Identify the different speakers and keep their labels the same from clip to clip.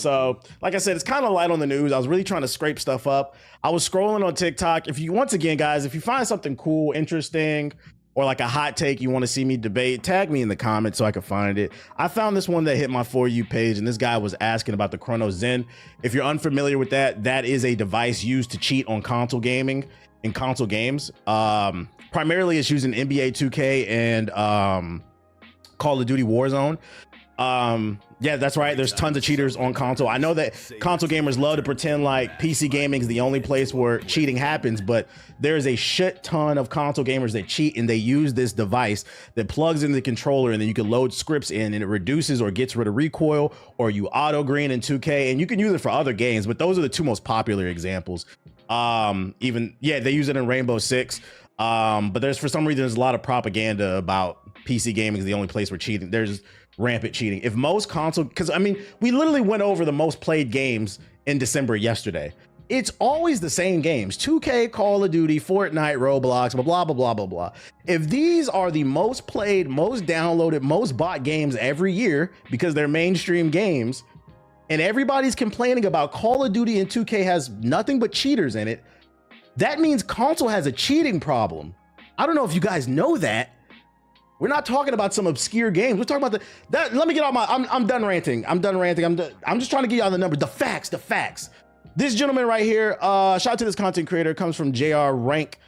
Speaker 1: So, like I said, it's kind of light on the news. I was really trying to scrape stuff up. I was scrolling on TikTok. If you, once again, guys, if you find something cool, interesting, or like a hot take you want to see me debate, tag me in the comments so I can find it. I found this one that hit my For You page, and this guy was asking about the Cronus Zen. If you're unfamiliar with that, that is a device used to cheat on console gaming in console games. Primarily, it's used in NBA 2K and Call of Duty Warzone. Yeah, that's right. There's tons of cheaters on console. I know that console gamers love to pretend like PC gaming is the only place where cheating happens, but there's a shit ton of console gamers that cheat, and they use this device that plugs into the controller, and then you can load scripts in, and it reduces or gets rid of recoil, or you auto green in 2K, and you can use it for other games, but those are the two most popular examples. Even, yeah, they use it in Rainbow Six. But there's, for some reason, there's a lot of propaganda about PC gaming is the only place where cheating. There's rampant cheating. If most console, because I mean, we literally went over the most played games in December yesterday. It's always the same games: 2K, Call of Duty, Fortnite, Roblox, blah, blah, blah, blah, blah, blah. If these are the most played, most downloaded, most bought games every year because they're mainstream games, and everybody's complaining about Call of Duty and 2K has nothing but cheaters in it, that means console has a cheating problem. I don't know if you guys know that. We're not talking about some obscure games. We're talking about that. Let me get out my, I'm done ranting. I'm just trying to get y'all the numbers, the facts. This gentleman right here, shout out to this content creator, comes from JR Rank.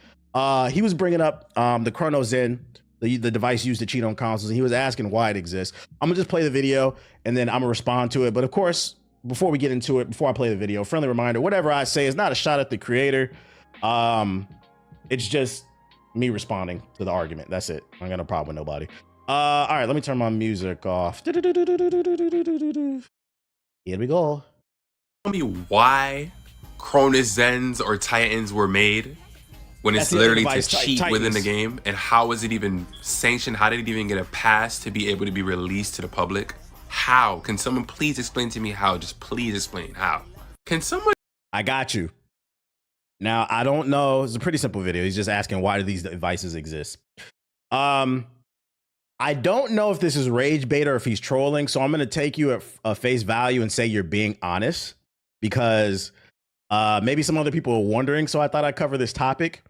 Speaker 1: He was bringing up the Cronus Zen, the device used to cheat on consoles, and he was asking why it exists. I'm gonna just play the video and then I'm gonna respond to it. But of course, before we get into it, before I play the video, friendly reminder, whatever I say is not a shot at the creator. It's just me responding to the argument. That's it. I ain't got no problem with nobody. All right, let me turn my music off. Here we go.
Speaker 2: Tell me why Cronus Zens or Titans were made when it's literally to cheat within the game, and how is it even sanctioned? How did it even get a pass to be able to be released to the public? How? Can someone please explain to me how? Just please explain how. Can someone?
Speaker 1: I got you. Now, I don't know. It's a pretty simple video. He's just asking, why do these devices exist? I don't know if this is rage bait or if he's trolling. So I'm going to take you at face value and say you're being honest, because maybe some other people are wondering. So I thought I'd cover this topic.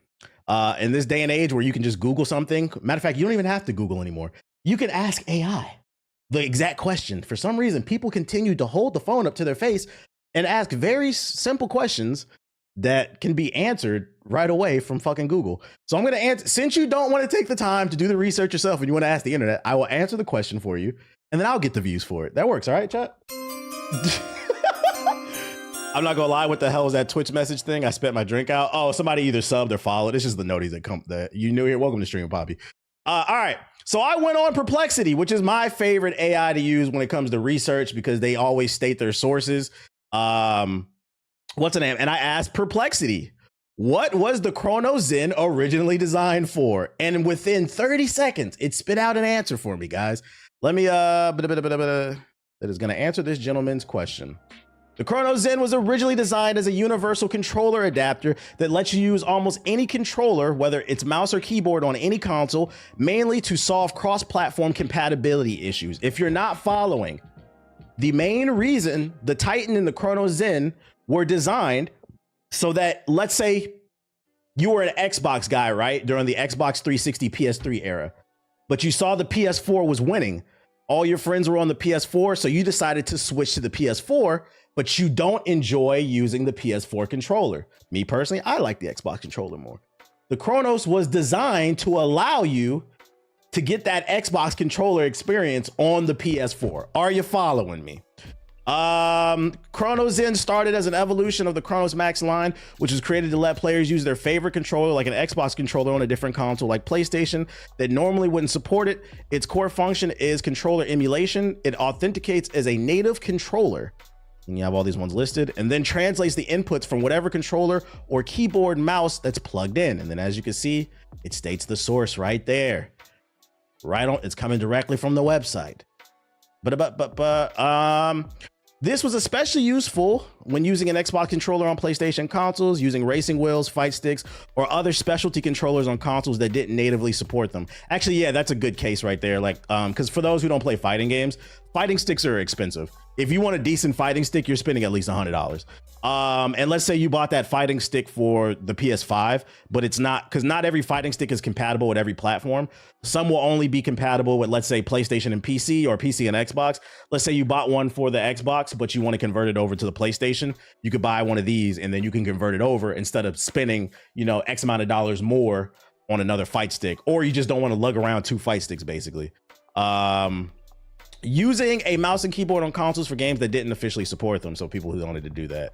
Speaker 1: In this day and age where you can just Google something. Matter of fact, you don't even have to Google anymore. You can ask AI the exact question. For some reason, people continue to hold the phone up to their face and ask very simple questions that can be answered right away from fucking Google. So I'm going to answer, since you don't want to take the time to do the research yourself and you want to ask the internet, I will answer the question for you and then I'll get the views for it. That works. All right, chat? I'm not going to lie. What the hell is that Twitch message thing? I spit my drink out. Oh, somebody either subbed or followed. It's just the noties that come that you knew here. Welcome to Stream Poppy. All right. So I went on Perplexity, which is my favorite AI to use when it comes to research because they always state their sources. What's the name? And I asked Perplexity, what was the Cronus Zen originally designed for? And within 30 seconds, it spit out an answer for me, guys. Let me, that is going to answer this gentleman's question. The Cronus Zen was originally designed as a universal controller adapter that lets you use almost any controller, whether it's mouse or keyboard, on any console, mainly to solve cross-platform compatibility issues. If you're not following, the main reason the Titan and the Cronus Zen were designed so that, let's say you were an Xbox guy, right? During the Xbox 360 PS3 era, but you saw the PS4 was winning. All your friends were on the PS4, so you decided to switch to the PS4, but you don't enjoy using the PS4 controller. Me personally, I like the Xbox controller more. The Cronus was designed to allow you to get that Xbox controller experience on the PS4. Are you following me? Cronus Zen started as an evolution of the Cronus Max line, which was created to let players use their favorite controller, like an Xbox controller, on a different console like PlayStation that normally wouldn't support it. Its core function is controller emulation. It authenticates as a native controller, and you have all these ones listed, and then translates the inputs from whatever controller or keyboard mouse that's plugged in. And then, as you can see, it states the source right there. Right on, it's coming directly from the website. This was especially useful when using an Xbox controller on PlayStation consoles, using racing wheels, fight sticks, or other specialty controllers on consoles that didn't natively support them. Actually, yeah, that's a good case right there. Like, because for those who don't play fighting games, fighting sticks are expensive. If you want a decent fighting stick, you're spending at least $100. And let's say you bought that fighting stick for the PS5, but it's not, because not every fighting stick is compatible with every platform. Some will only be compatible with, let's say, PlayStation and PC, or PC and Xbox. Let's say you bought one for the Xbox, but you want to convert it over to the PlayStation. You could buy one of these and then you can convert it over instead of spending, you know, X amount of dollars more on another fight stick. Or you just don't want to lug around 2 fight sticks, basically. Using a mouse and keyboard on consoles for games that didn't officially support them. So people who wanted to do that.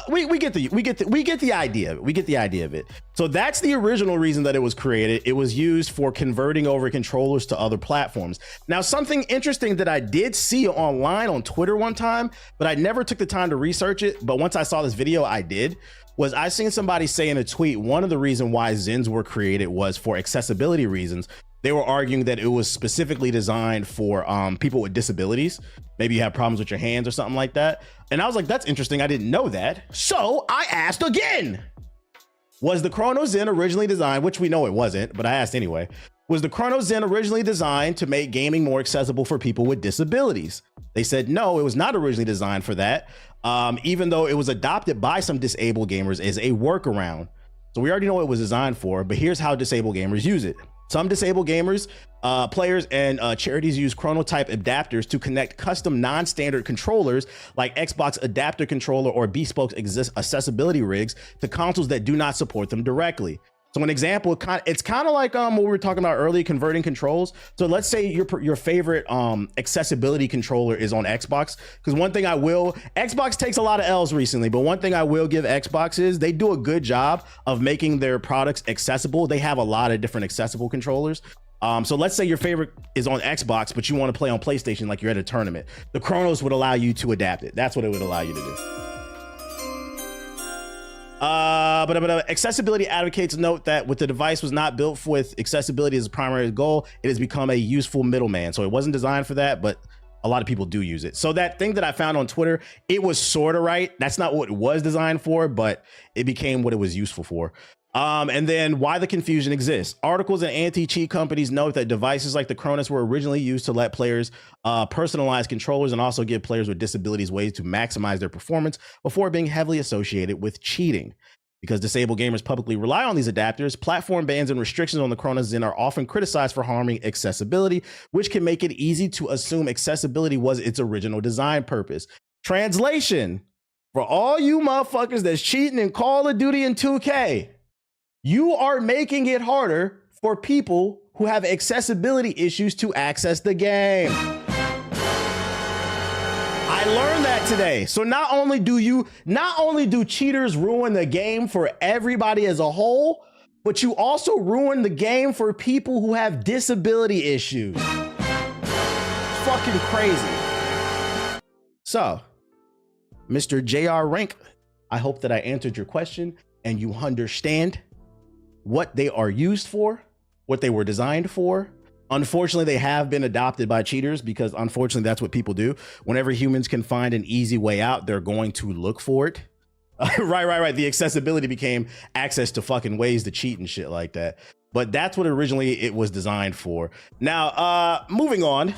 Speaker 1: We get the idea. We get the idea of it. So that's the original reason that it was created. It was used for converting over controllers to other platforms. Now, something interesting that I did see online on Twitter one time, but I never took the time to research it. But once I saw this video, I did. Was I seen somebody say in a tweet, one of the reasons why Zens were created was for accessibility reasons. They were arguing that it was specifically designed for people with disabilities. Maybe you have problems with your hands or something like that. And I was like, that's interesting. I didn't know that. So I asked again, was the Cronus Zen originally designed, which we know it wasn't, but I asked anyway, was the Cronus Zen originally designed to make gaming more accessible for people with disabilities? They said, no, it was not originally designed for that. Even though it was adopted by some disabled gamers as a workaround. So we already know what it was designed for, but here's how disabled gamers use it. Some disabled gamers, players, and charities use chronotype adapters to connect custom non-standard controllers like Xbox adapter controller or bespoke accessibility rigs to consoles that do not support them directly. So an example, it's kind of like what we were talking about earlier, converting controls. So let's say your favorite accessibility controller is on Xbox. Because one thing Xbox takes a lot of L's recently, but one thing I will give Xbox is they do a good job of making their products accessible. They have a lot of different accessible controllers. So let's say your favorite is on Xbox, but you want to play on PlayStation like you're at a tournament. The Cronus would allow you to adapt it. That's what it would allow you to do. But accessibility advocates note that with the device was not built with accessibility as a primary goal, it has become a useful middleman. So it wasn't designed for that, but a lot of people do use it. So that thing that I found on Twitter, it was sort of right. That's not what it was designed for, but it became what it was useful for. And then why the confusion exists. Articles and anti-cheat companies note that devices like the Cronus were originally used to let players personalize controllers and also give players with disabilities ways to maximize their performance before being heavily associated with cheating. Because disabled gamers publicly rely on these adapters, platform bans and restrictions on the Cronus Zen are often criticized for harming accessibility, which can make it easy to assume accessibility was its original design purpose. Translation, for all you motherfuckers that's cheating in Call of Duty and 2K, you are making it harder for people who have accessibility issues to access the game. I learned that today. So not only do cheaters ruin the game for everybody as a whole, but you also ruin the game for people who have disability issues. It's fucking crazy. So, Mr. JR Rank, I hope that I answered your question and you understand what they are used for, what they were designed for. Unfortunately, they have been adopted by cheaters because unfortunately, that's what people do. Whenever humans can find an easy way out, they're going to look for it. Right. The accessibility became access to fucking ways to cheat and shit like that. But that's what originally it was designed for. Now, moving on.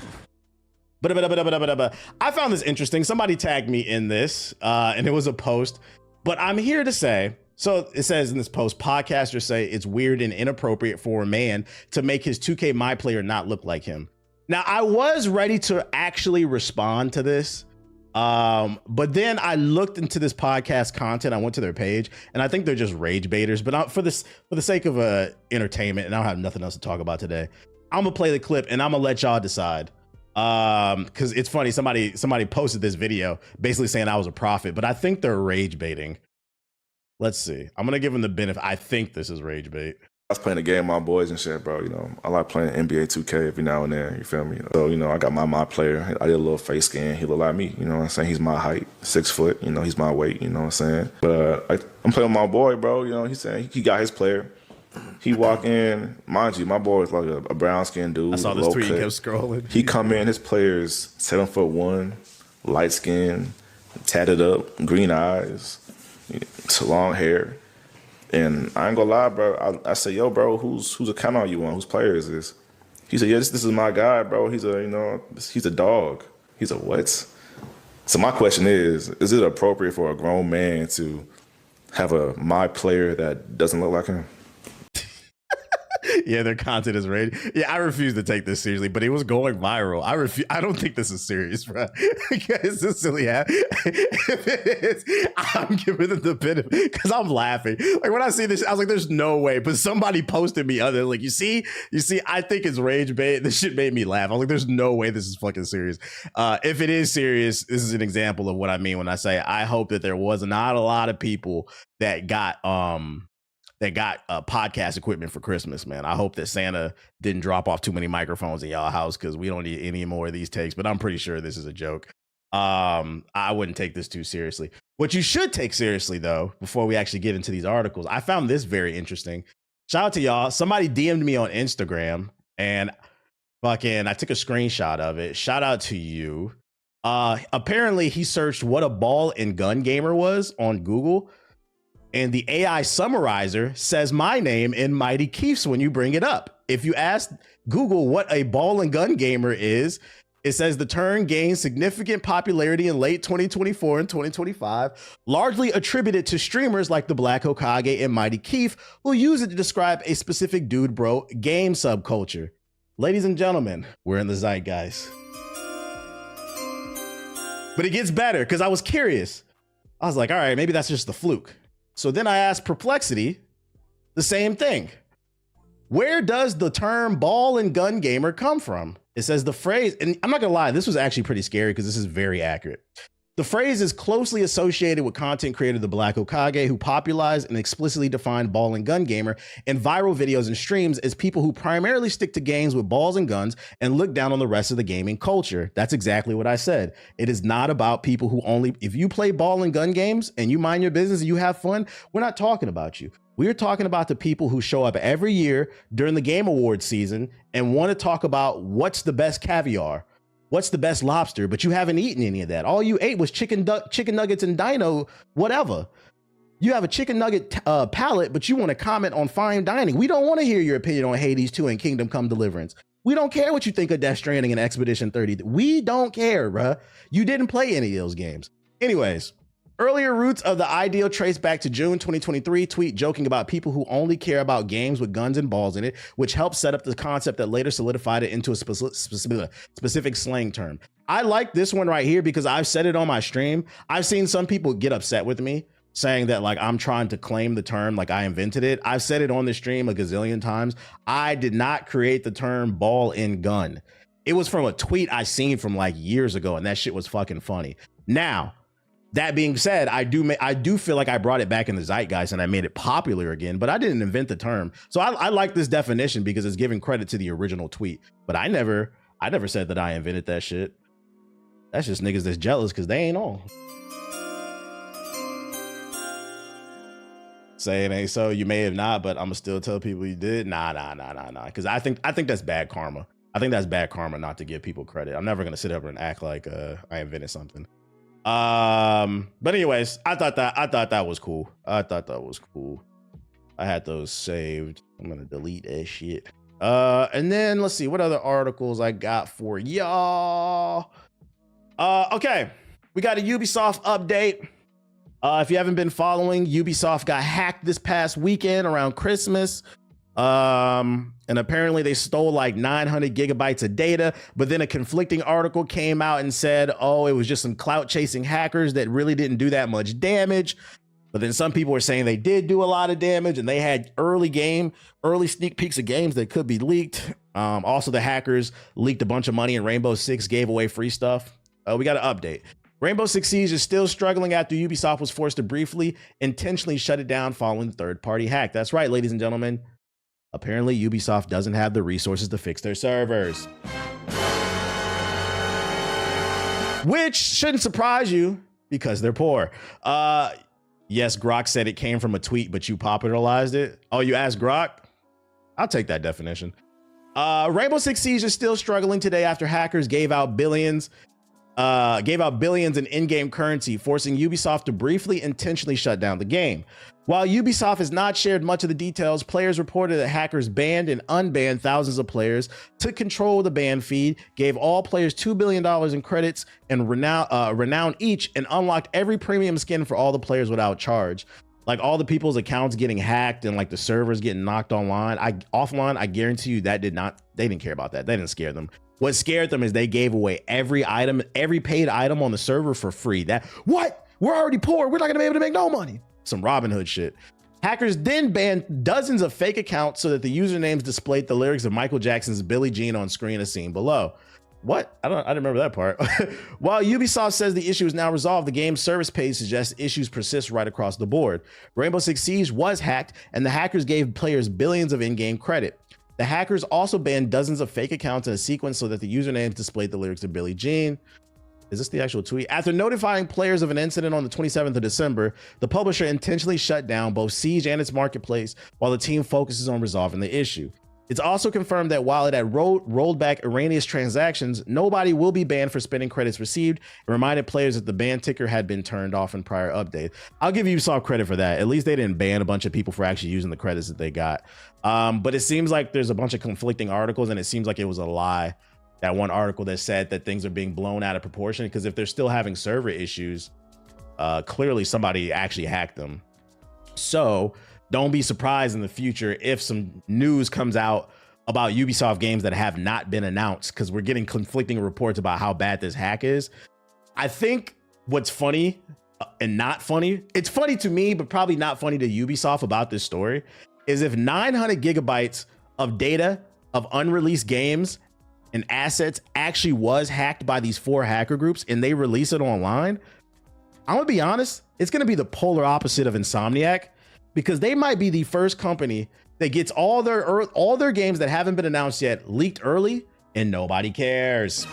Speaker 1: I found this interesting. Somebody tagged me in this and it was a post, but I'm here to say, so it says in this post, podcasters say it's weird and inappropriate for a man to make his 2K MyPlayer not look like him. Now, I was ready to actually respond to this, but then I looked into this podcast content. I went to their page, and I think they're just rage baiters. But for the sake of entertainment, and I don't have nothing else to talk about today, I'm gonna play the clip, and I'm gonna let y'all decide. Because it's funny, somebody posted this video basically saying I was a prophet, but I think they're rage baiting. Let's see. I'm going to give him the benefit. I think this is rage bait.
Speaker 3: I was playing the game with my boys and shit, bro. You know, I like playing NBA 2K every now and then. You feel me? So, you know, I got my player. I did a little face scan. He look like me. You know what I'm saying? He's my height, 6 foot. You know, he's my weight. You know what I'm saying? But I'm playing with my boy, bro. You know, he's saying he got his player. He walk in. Mind you, my boy is like a brown skinned dude.
Speaker 1: I saw this tweet. He kept scrolling.
Speaker 3: He come in. His player's 7'1", light skin, tatted up, green eyes. To long hair, and I ain't gonna lie, bro. I say, yo, bro, whose account are you on? Whose player is this? He said, yeah, this is my guy, bro. He's a dog. He's a what? So my question is it appropriate for a grown man to have a MyPlayer that doesn't look like him?
Speaker 1: Yeah, their content is rated. Yeah, I refuse to take this seriously, but it was going viral. I don't think this is serious, bro. Is this silly? If it is, I'm giving it the benefit because I'm laughing. Like when I see this, I was like, "There's no way." But somebody posted me other like, you see. I think it's rage bait. This shit made me laugh. I was like, "There's no way this is fucking serious." If it is serious, this is an example of what I mean when I say I hope that there was not a lot of people that got podcast equipment for Christmas, man. I hope that Santa didn't drop off too many microphones in y'all house because we don't need any more of these takes, but I'm pretty sure this is a joke. I wouldn't take this too seriously. What you should take seriously, though, before we actually get into these articles, I found this very interesting. Shout out to y'all. Somebody DM'd me on Instagram and fucking I took a screenshot of it. Shout out to you. Apparently he searched what a ball and gun gamer was on Google. And the AI summarizer says my name in Mighty Keefs when you bring it up. If you ask Google what a ball and gun gamer is, it says the term gained significant popularity in late 2024 and 2025, largely attributed to streamers like the Black Hokage and Mighty Keef, who use it to describe a specific dude bro game subculture. Ladies and gentlemen, we're in the zeitgeist. But it gets better because I was curious. I was like, all right, maybe that's just the fluke. So then I asked Perplexity the same thing. Where does the term ball and gun gamer come from? It says the phrase, and I'm not gonna lie, this was actually pretty scary because this is very accurate. The phrase is closely associated with content creator the Black Hokage, who popularized and explicitly defined ball and gun gamer in viral videos and streams as people who primarily stick to games with balls and guns and look down on the rest of the gaming culture. That's exactly what I said. It is not about people who only, if you play ball and gun games and you mind your business and you have fun, we're not talking about you. We're talking about the people who show up every year during the Game Awards season and want to talk about what's the best caviar. What's the best lobster? But you haven't eaten any of that. All you ate was chicken nuggets and dino, whatever. You have a chicken nugget palate, but you want to comment on fine dining. We don't want to hear your opinion on Hades 2 and Kingdom Come Deliverance. We don't care what you think of Death Stranding and Expedition 30. We don't care, bruh. You didn't play any of those games. Anyways, earlier roots of the ideal trace back to June 2023 tweet joking about people who only care about games with guns and balls in it, which helped set up the concept that later solidified it into a specific slang term. I like this one right here because I've said it on my stream. I've seen some people get upset with me saying that like I'm trying to claim the term like I invented it. I've said it on the stream a gazillion times. I did not create the term ball and gun. It was from a tweet I seen from like years ago, and that shit was fucking funny. Now, that being said, I do feel like I brought it back in the zeitgeist and I made it popular again, but I didn't invent the term. So I like this definition because it's giving credit to the original tweet. But I never said that I invented that shit. That's just niggas that's jealous because they ain't on. Say it ain't so. You may have not, but I'm gonna still tell people you did. Nah. Because I think that's bad karma. I think that's bad karma not to give people credit. I'm never gonna sit up and act like I invented something. But anyways, I thought that was cool. I had those saved. I'm gonna delete that shit. And then let's see what other articles I got for y'all. Okay, we got a Ubisoft update. If you haven't been following, Ubisoft got hacked this past weekend around Christmas. And apparently they stole like 900 gigabytes of data, but then a conflicting article came out and said, oh, it was just some clout chasing hackers that really didn't do that much damage. But then some people were saying they did do a lot of damage and they had early sneak peeks of games that could be leaked. Also, the hackers leaked a bunch of money and Rainbow Six gave away free stuff. We got an update. Rainbow Six Siege is still struggling after Ubisoft was forced to briefly intentionally shut it down following the third-party hack. That's right, ladies and gentlemen. Apparently, Ubisoft doesn't have the resources to fix their servers. Which shouldn't surprise you because they're poor. Yes, Grok said it came from a tweet, but you popularized it. Oh, you asked Grok? I'll take that definition. Rainbow Six Siege is still struggling today after hackers gave out billions in in-game currency, forcing Ubisoft to briefly intentionally shut down the game. While Ubisoft has not shared much of the details, players reported that hackers banned and unbanned thousands of players, took control of the ban feed, gave all players $2 billion in credits and renown each, and unlocked every premium skin for all the players without charge. Like all the people's accounts getting hacked and like the servers getting knocked offline, I guarantee you that they didn't care about that. They didn't scare them. What scared them is they gave away every item, every paid item on the server for free. What? We're already poor. We're not gonna be able to make no money. Some Robin Hood shit. Hackers then banned dozens of fake accounts so that the usernames displayed the lyrics of Michael Jackson's Billie Jean on screen as seen below. What? I didn't remember that part. While Ubisoft says the issue is now resolved, the game's service page suggests issues persist right across the board. Rainbow Six Siege was hacked, and the hackers gave players billions of in-game credit. The hackers also banned dozens of fake accounts in a sequence so that the usernames displayed the lyrics of Billie Jean. Is this the actual tweet? After notifying players of an incident on the 27th of December, the publisher intentionally shut down both Siege and its marketplace while the team focuses on resolving the issue. It's also confirmed that while it had rolled back erroneous transactions, nobody will be banned for spending credits received, and reminded players that the ban ticker had been turned off in prior updates. I'll give Ubisoft credit for that. At least they didn't ban a bunch of people for actually using the credits that they got. But it seems like there's a bunch of conflicting articles, and it seems like it was a lie. That one article that said that things are being blown out of proportion, because if they're still having server issues, clearly somebody actually hacked them. So don't be surprised in the future if some news comes out about Ubisoft games that have not been announced, because we're getting conflicting reports about how bad this hack is. I think what's funny and not funny, it's funny to me, but probably not funny to Ubisoft about this story, is if 900 gigabytes of data of unreleased games and assets actually was hacked by these 4 hacker groups and they release it online, I'm gonna be honest, it's gonna be the polar opposite of Insomniac, because they might be the first company that gets all their games that haven't been announced yet leaked early and nobody cares.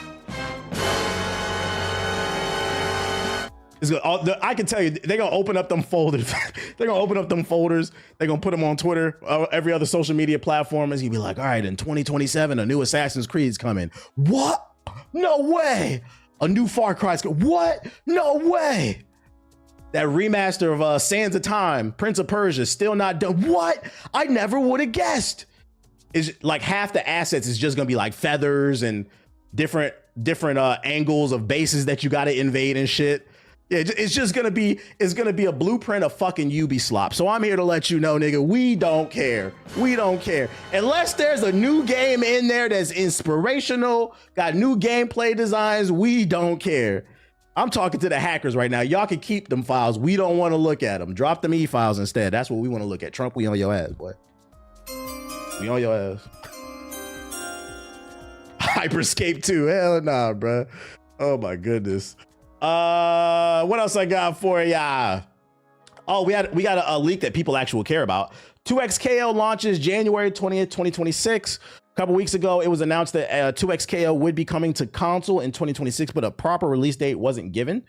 Speaker 1: I can tell you, they're gonna open up them folders. They're gonna open up them folders. They're gonna put them on Twitter, every other social media platform. Is gonna be like, all right, in 2027, a new Assassin's Creed's coming. What? No way. A new Far Cry's coming. What? No way. That remaster of Sands of Time, Prince of Persia, still not done. What? I never would have guessed. Is like half the assets is just gonna be like feathers and different angles of bases that you got to invade and shit. Yeah, it's gonna be a blueprint of fucking Ubisoft. So I'm here to let you know, nigga, we don't care. We don't care. Unless there's a new game in there that's inspirational, got new gameplay designs, we don't care. I'm talking to the hackers right now. Y'all can keep them files. We don't want to look at them. Drop them e-files instead. That's what we want to look at. Trump, we on your ass, boy. We on your ass. Hyperscape 2. Hell nah, bro. Oh my goodness. What else I got for ya? Oh, we got a leak that people actually care about. 2XKO launches January 20th, 2026. A couple weeks ago, it was announced that 2XKO would be coming to console in 2026, but a proper release date wasn't given.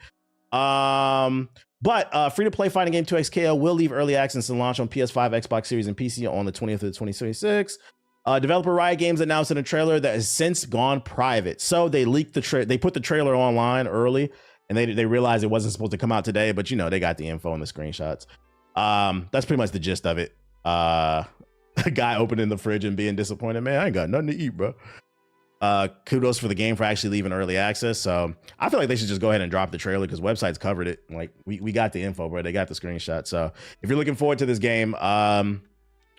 Speaker 1: But free-to-play fighting game 2XKO will leave early access and launch on PS5, Xbox Series, and PC on the 20th of 2026. Developer Riot Games announced in a trailer that has since gone private. So they leaked they put the trailer online early, and they realized it wasn't supposed to come out today, but you know, they got the info and the screenshots. That's pretty much the gist of it. A guy opening the fridge and being disappointed, man, I ain't got nothing to eat, bro. Kudos for the game for actually leaving early access. So I feel like they should just go ahead and drop the trailer, because websites covered it. Like we got the info, bro. They got the screenshot. So if you're looking forward to this game, I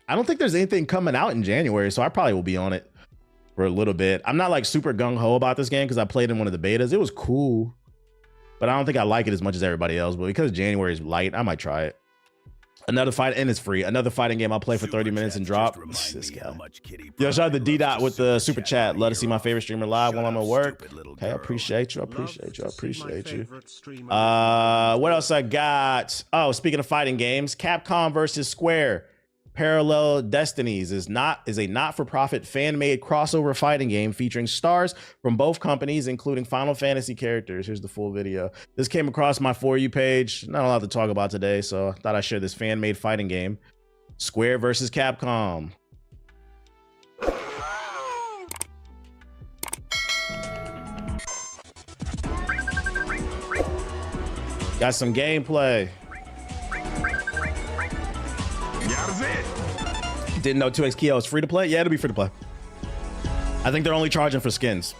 Speaker 1: don't think there's anything coming out in January, so I probably will be on it for a little bit. I'm not like super gung-ho about this game because I played in one of the betas. It was cool, but I don't think I like it as much as everybody else. But because January is light, I might try it. Another fight, and it's free. Another fighting game I'll play for 30 minutes and drop. This guy. Yo, shout out to D-Dot with the super chat. Love to see my favorite streamer live while I'm at work. Okay, I appreciate you. I appreciate you. I appreciate you. What else I got? Oh, speaking of fighting games, Capcom versus Square. Parallel Destinies is a not-for-profit fan-made crossover fighting game featuring stars from both companies, including Final Fantasy characters. Here's the full video. This came across my For You page. Not a lot to talk about today, so I thought I'd share this fan-made fighting game. Square versus Capcom. Got some gameplay. Didn't know 2X Kyo is free to play? Yeah, it'll be free to play. I think they're only charging for skins.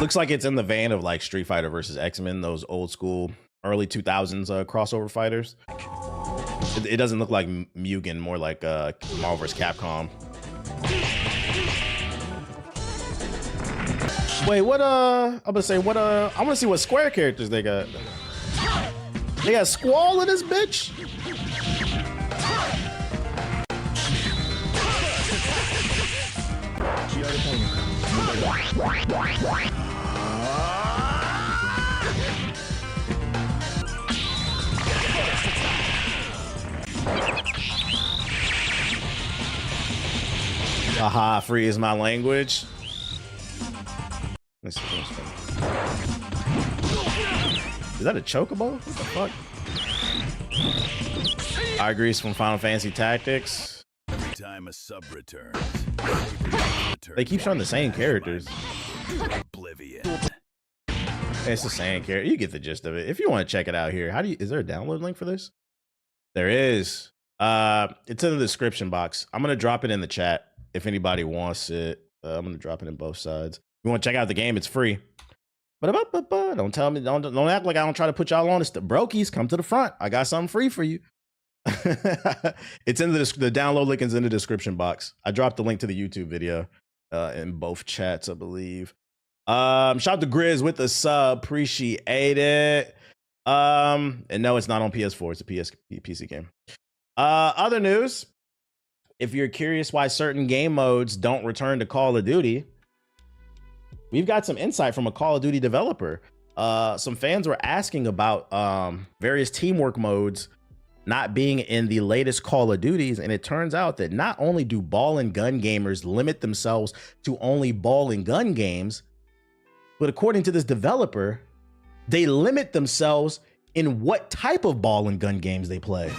Speaker 1: Looks like it's in the vein of like Street Fighter versus X-Men, those old school early 2000s crossover fighters. It doesn't look like Mugen, more like Marvel vs. Capcom. Wait, what I'm gonna say what I wanna see what Square characters they got. They got Squall in this bitch? Aha, free is my language. Let's see. Is that a chocobo? What the fuck? I agree, it's from Final Fantasy Tactics.
Speaker 4: Every time a sub returns,
Speaker 1: they keep showing the same characters.
Speaker 4: Oblivion.
Speaker 1: It's the same character. You get the gist of it. If you want to check it out here, is there a download link for this? There is. It's in the description box. I'm gonna drop it in the chat if anybody wants it. I'm gonna drop it in both sides. If you want to check out the game, it's free. But don't tell me, don't act like I don't try to put y'all on. It's the brokies, come to the front. I got something free for you. It's in the download link is in the description box. I dropped the link to the YouTube video in both chats, I believe. Shout out to Grizz with the sub, appreciate it. And no, it's not on PS4, it's a PC game. Other news, if you're curious why certain game modes don't return to Call of Duty, we've got some insight from a Call of Duty developer. Some fans were asking about various teamwork modes not being in the latest Call of Duties, and it turns out that not only do ball and gun gamers limit themselves to only ball and gun games, but according to this developer, they limit themselves in what type of ball and gun games they play.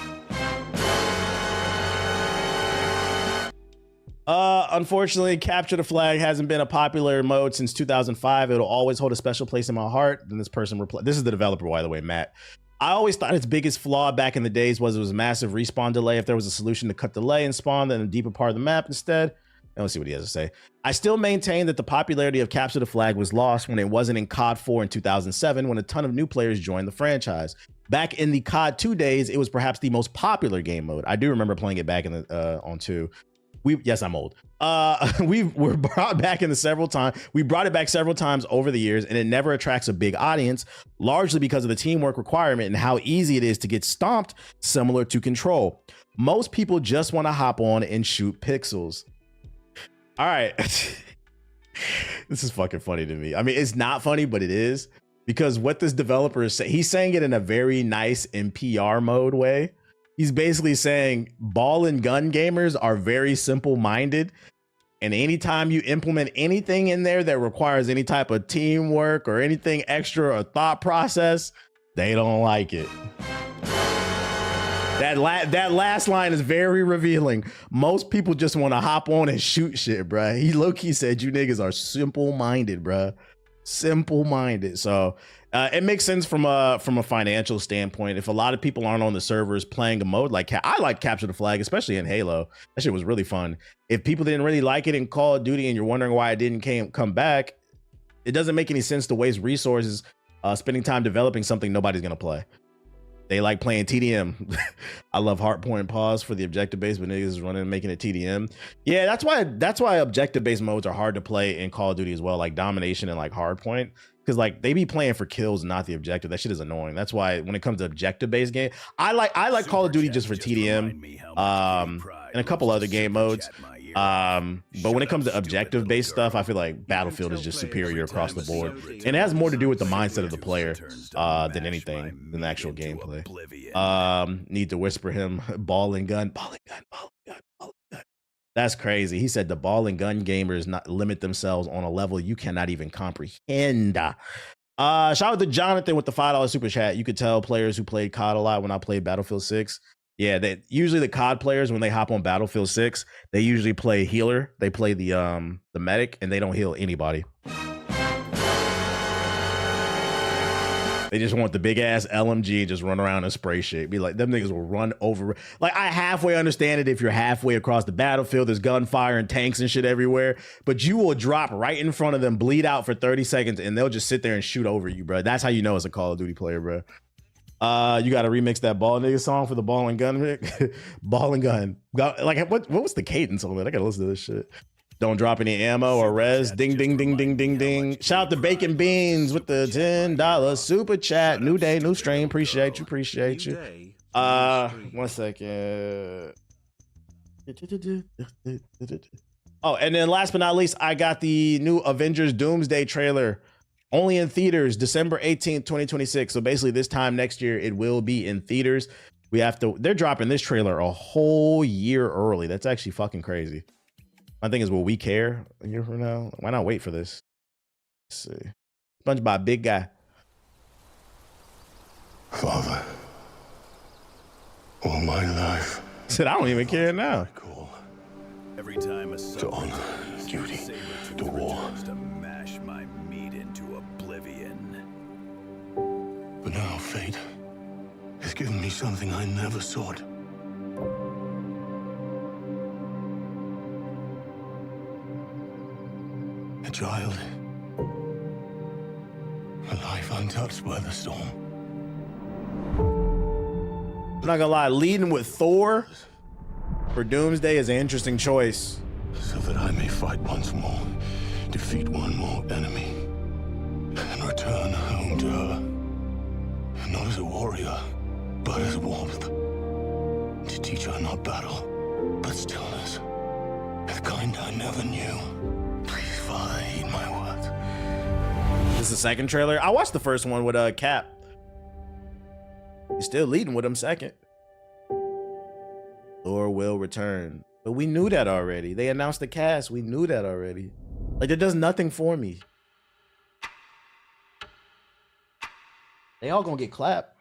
Speaker 1: Unfortunately, Capture the Flag hasn't been a popular mode since 2005. It'll always hold a special place in my heart. Then this person replied, this is the developer, by the way, Matt. I always thought its biggest flaw back in the days was it was a massive respawn delay. If there was a solution to cut delay and spawn in a deeper part of the map instead. Let's see what he has to say. I still maintain that the popularity of Capture the Flag was lost when it wasn't in COD 4 in 2007, when a ton of new players joined the franchise. Back in the COD 2 days, it was perhaps the most popular game mode. I do remember playing it back in the on 2. Yes, I'm old. We were brought back in several times. We brought it back several times over the years, and it never attracts a big audience, largely because of the teamwork requirement and how easy it is to get stomped, similar to Control. Most people just want to hop on and shoot pixels. All right. This is fucking funny to me. I mean, it's not funny, but it is, because what this developer is saying, he's saying it in a very nice NPR mode way. He's basically saying ball and gun gamers are very simple-minded, and anytime you implement anything in there that requires any type of teamwork or anything extra or thought process, they don't like it. That last line is very revealing. Most people just want to hop on and shoot shit, bruh. He low-key said you niggas are simple-minded, bruh. Simple-minded. So it makes sense from a financial standpoint. If a lot of people aren't on the servers playing a mode like I like Capture the Flag, especially in Halo. That shit was really fun. If people didn't really like it in Call of Duty and you're wondering why it didn't come back, it doesn't make any sense to waste resources spending time developing something nobody's gonna play. They like playing TDM. I love hardpoint pause for the objective base, but niggas is running and making it TDM. Yeah, that's why objective based modes are hard to play in Call of Duty as well, like domination and like hardpoint, because like they be playing for kills, not the objective. That shit is annoying. That's why when it comes to objective based game, I like Call of Duty just for TDM, and a couple other game modes. But when it comes to objective based stuff, I feel like Battlefield is just superior across the board, and it has more to do with the mindset of the player than anything than the actual gameplay. Need to whisper him ball and gun. That's crazy. He said the ball and gun gamers not limit themselves on a level you cannot even comprehend. Shout out to Jonathan with the $5 super chat. You could tell players who played COD a lot when I played Battlefield 6. Yeah, usually the COD players, when they hop on Battlefield 6, they usually play healer. They play the medic, and they don't heal anybody. They just want the big ass LMG and just run around and spray shit. Be like, them niggas will run over. Like, I halfway understand it if you're halfway across the battlefield, there's gunfire and tanks and shit everywhere, but you will drop right in front of them, bleed out for 30 seconds, and they'll just sit there and shoot over you, bro. That's how you know it's a Call of Duty player, bro. You got to remix that Ball Nigga song for the Ball and Gun. Ball and Gun. Like, what was the cadence on that? I got to listen to this shit. Don't drop any ammo or res. Ding, ding, ding, ding, ding, ding. Shout out to Bacon Beans with the $10 super chat. New day, new stream. Appreciate you. Appreciate you. 1 second. Oh, and then last but not least, I got the new Avengers Doomsday trailer. Only in theaters, December 18th, 2026. So basically this time next year, it will be in theaters. They're dropping this trailer a whole year early. That's actually fucking crazy. My thing is, will we care a year from now? Why not wait for this? Let's see. SpongeBob, big guy.
Speaker 5: Father, all my life.
Speaker 1: Said, I don't even care now.
Speaker 4: Every time a
Speaker 5: To honor, duty, to war.
Speaker 4: to mash my meat into oblivion.
Speaker 5: But now fate has given me something I never sought. A child. A life untouched by the storm.
Speaker 1: I'm not gonna lie, leading with Thor for Doomsday is an interesting choice.
Speaker 5: So that I may fight once more, defeat one more enemy, and return home to her. Not as a warrior, but as warmth. To teach her not battle, but stillness. The kind I never knew. Please, Father, heed my words.
Speaker 1: This is the second trailer. I watched the first one with Cap. He's still leading with him second. Thor will return. But we knew that already. They announced the cast. We knew that already. Like, it does nothing for me. They all gonna get clapped.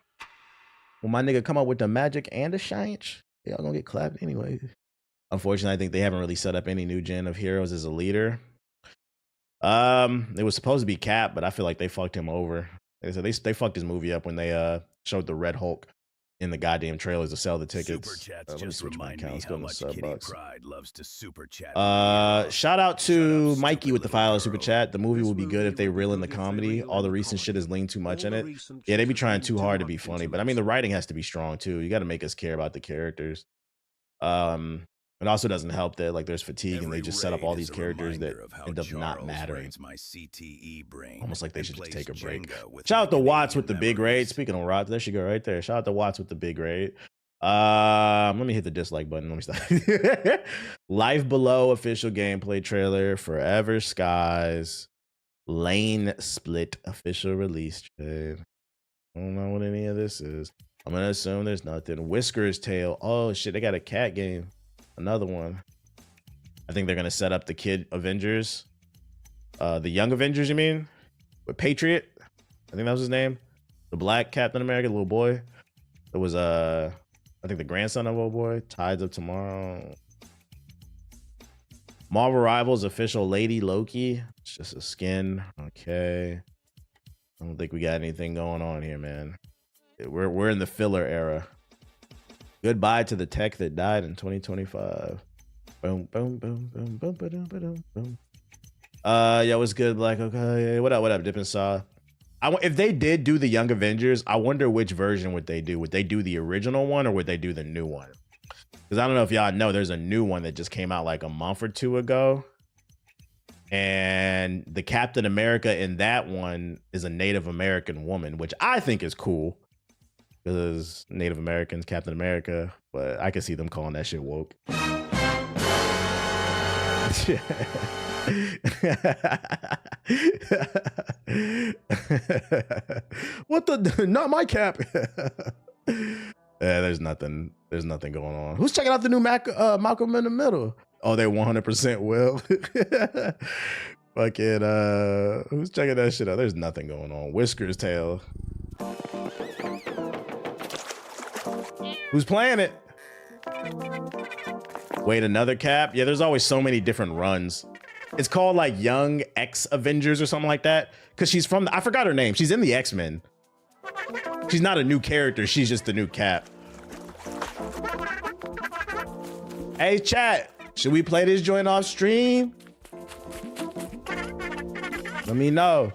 Speaker 1: When my nigga come up with the magic and the science, they all gonna get clapped anyway. Unfortunately, I think they haven't really set up any new gen of heroes as a leader. It was supposed to be Cap, but I feel like they fucked him over. Like I said, they fucked his movie up when they showed the Red Hulk in the goddamn trailers to sell the tickets.
Speaker 4: Super chats
Speaker 1: Let me
Speaker 4: just
Speaker 1: switch my
Speaker 4: remind
Speaker 1: account.
Speaker 4: me
Speaker 1: Let's
Speaker 4: how
Speaker 1: go to
Speaker 4: much
Speaker 1: sub
Speaker 4: Kitty
Speaker 1: bucks.
Speaker 4: Pryde loves to super chat.
Speaker 1: Shout out to Mikey with the
Speaker 4: Stupid little
Speaker 1: $5 super
Speaker 4: girl.
Speaker 1: chat. The movie will be good if they reel in the comedy. All the recent shit is leaned too much in it. Yeah, they be trying too hard to be funny, but I mean the writing has to be strong too. You got to make us care about the characters. It also doesn't help that like there's fatigue and they just set up all these characters that end up not mattering.
Speaker 4: My CTE brain
Speaker 1: Almost like they should just take a break.
Speaker 4: Jenga with
Speaker 1: Shout out to
Speaker 4: my
Speaker 1: Watts with the
Speaker 4: Canadian
Speaker 1: big raid.
Speaker 4: memories.
Speaker 1: Speaking of Watts, there she go right there. Shout out to Watts with the big raid. Let me hit the dislike button. Let me stop. Life Below official gameplay trailer. Forever Skies. Lane Split official release trade. I don't know what any of this is. I'm gonna assume there's nothing. Whisker's Tale. Oh shit, they got a cat game. Another one. I think they're gonna set up the kid Avengers. The young Avengers, you mean? With Patriot. I think that was his name. The black Captain America, the little boy. It was I think the grandson of old boy. Tides of Tomorrow. Marvel Rivals official Lady Loki. It's just a skin. Okay. I don't think we got anything going on here, man. We're in the filler era. Goodbye to the tech that died in 2025. Boom, boom, boom, boom, boom, boom, boom, boom. Yeah, what's good? Like, okay, what up, Dippin' Saw? If they did do the Young Avengers, I wonder which version would they do. Would they do the original one or would they do the new one? Because I don't know if y'all know, there's a new one that just came out like a month or two ago. And the Captain America in that one is a Native American woman, which I think is cool. Because Native Americans, Captain America, but I can see them calling that shit woke. What the? Not my cap. Yeah, there's nothing going on. Who's checking out the new Malcolm in the Middle? Oh, they 100% will. Fucking who's checking that shit out? There's nothing going on. Whisker's Tale. Who's playing it? Wait, another Cap? Yeah, there's always so many different runs. It's called like Young X Avengers or something like that. Cause she's from, I forgot her name. She's in the X-Men. She's not a new character. She's just the new Cap. Hey, chat. Should we play this joint off stream? Let me know.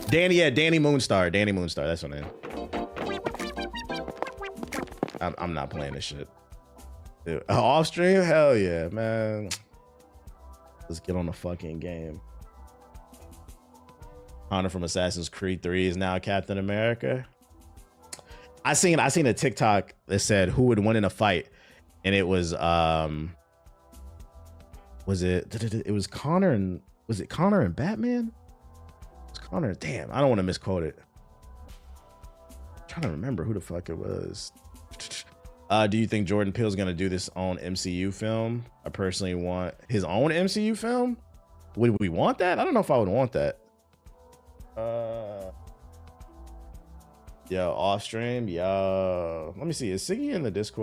Speaker 1: Danny, yeah, Danny Moonstar. Danny Moonstar. That's her name. I'm not playing this shit. Dude, off stream? Hell yeah, man. Let's get on the fucking game. Connor from Assassin's Creed 3 is now Captain America. I seen a TikTok that said who would win in a fight, and it was it was Connor and was it Connor and Batman? It was Connor. Damn, I don't want to misquote it. I'm trying to remember who the fuck it was. Do you think Jordan Peele's gonna do this own MCU film? I personally want his own MCU film. Would we want that? I don't know if I would want that. Yo, off stream. Yo, let me see. Is Siggy in the Discord?